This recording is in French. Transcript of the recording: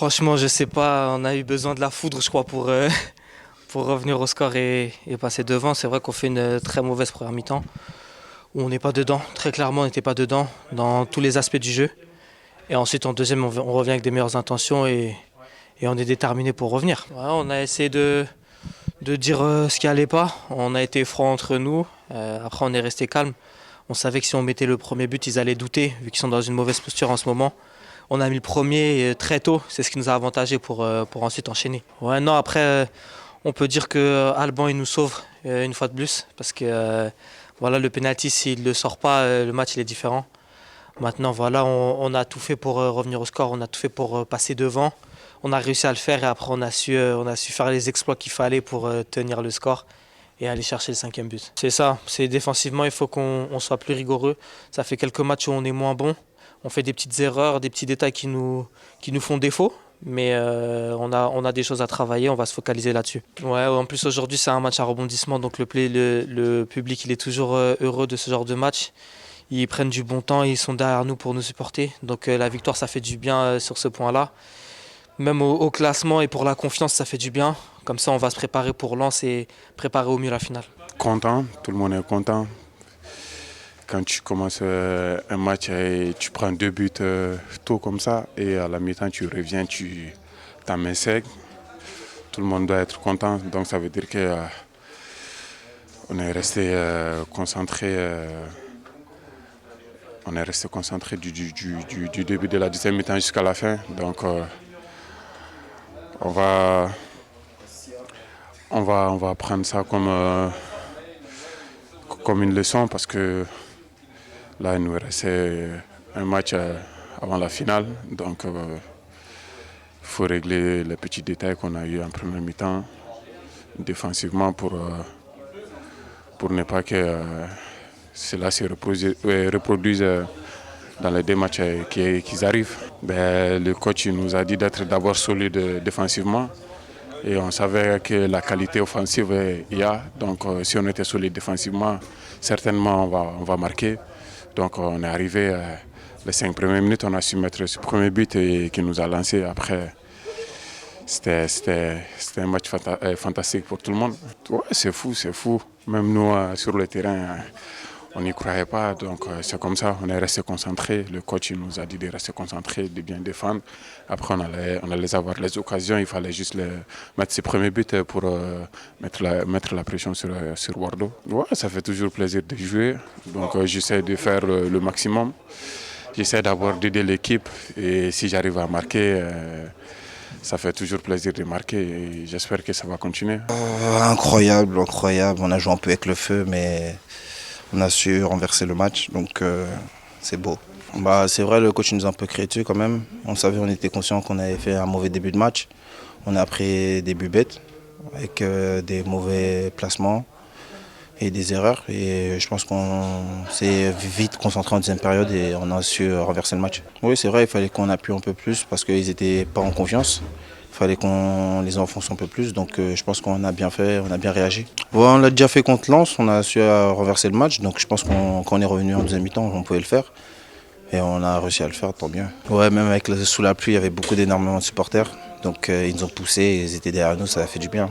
Franchement, je sais pas, on a eu besoin de la foudre, je crois, pour revenir au score et passer devant. C'est vrai qu'on fait une très mauvaise première mi-temps, où on n'est pas dedans. Très clairement, on n'était pas dedans dans tous les aspects du jeu. Et ensuite, en deuxième, on revient avec des meilleures intentions et on est déterminé pour revenir. Ouais, on a essayé de dire ce qui allait pas. On a été franc entre nous. Après, on est resté calme. On savait que si on mettait le premier but, ils allaient douter, vu qu'ils sont dans une mauvaise posture en ce moment. On a mis le premier très tôt, c'est ce qui nous a avantagé pour ensuite enchaîner. Ouais, non, après, on peut dire que Alban il nous sauve une fois de plus, parce que voilà, le penalty, s'il ne le sort pas, le match il est différent. Maintenant, voilà, on a tout fait pour revenir au score, on a tout fait pour passer devant. On a réussi à le faire et après on a su faire les exploits qu'il fallait pour tenir le score et aller chercher le cinquième but. C'est ça, c'est défensivement, il faut qu'on soit plus rigoureux. Ça fait quelques matchs où on est moins bon. On fait des petites erreurs, des petits détails qui nous font défaut. Mais on a des choses à travailler, on va se focaliser là-dessus. Ouais, en plus aujourd'hui c'est un match à rebondissement, donc le public il est toujours heureux de ce genre de match. Ils prennent du bon temps, ils sont derrière nous pour nous supporter. Donc la victoire ça fait du bien sur ce point-là. Même au classement et pour la confiance ça fait du bien. Comme ça on va se préparer pour Lens et préparer au mieux la finale. Content, tout le monde est content. Quand tu commences un match et tu prends 2 buts tôt comme ça et à la mi-temps tu reviens, tu t'en mets sec, tout le monde doit être content. Donc ça veut dire que on est resté concentré. On est resté concentré du début de la deuxième mi-temps jusqu'à la fin. Donc on va, on va prendre ça comme une leçon parce que là, il nous restait un match avant la finale. Donc, il faut régler les petits détails qu'on a eu en première mi-temps défensivement pour ne pas que cela se reproduise dans les 2 matchs qui arrivent. Le coach nous a dit d'être d'abord solide défensivement. Et on savait que la qualité offensive, il y a. Donc, si on était solide défensivement, certainement on va marquer. Donc on est arrivé les 5 premières minutes, on a su mettre ce premier but et qui nous a lancé. Après, c'était un match fantastique pour tout le monde. Ouais, c'est fou, c'est fou. Même nous, sur le terrain, on n'y croyait pas. Donc c'est comme ça, on est resté concentré. Le coach il nous a dit de rester concentré, de bien défendre. Après, on allait avoir les occasions. Il fallait juste mettre ses premiers buts pour mettre la pression sur Bordeaux. Ouais, ça fait toujours plaisir de jouer. Donc j'essaie de faire le maximum. J'essaie d'aider l'équipe. Et si j'arrive à marquer, ça fait toujours plaisir de marquer. Et j'espère que ça va continuer. Incroyable, incroyable. On a joué un peu avec le feu, mais on a su renverser le match. Donc c'est beau. C'est vrai, le coach nous a un peu créé dessus quand même. On était conscient qu'on avait fait un mauvais début de match. On a pris des buts bêtes avec des mauvais placements et des erreurs. Et je pense qu'on s'est vite concentré en deuxième période et on a su renverser le match. Oui, c'est vrai, il fallait qu'on appuie un peu plus parce qu'ils n'étaient pas en confiance. Il fallait qu'on les enfonce un peu plus, donc je pense qu'on a bien fait, on a bien réagi. Ouais, on l'a déjà fait contre Lens, on a su renverser le match, donc je pense qu'on est revenu en deuxième mi-temps, on pouvait le faire. Et on a réussi à le faire, tant mieux. Ouais, même sous la pluie, il y avait beaucoup d'énormément de supporters. Donc ils nous ont poussés, ils étaient derrière nous, ça a fait du bien.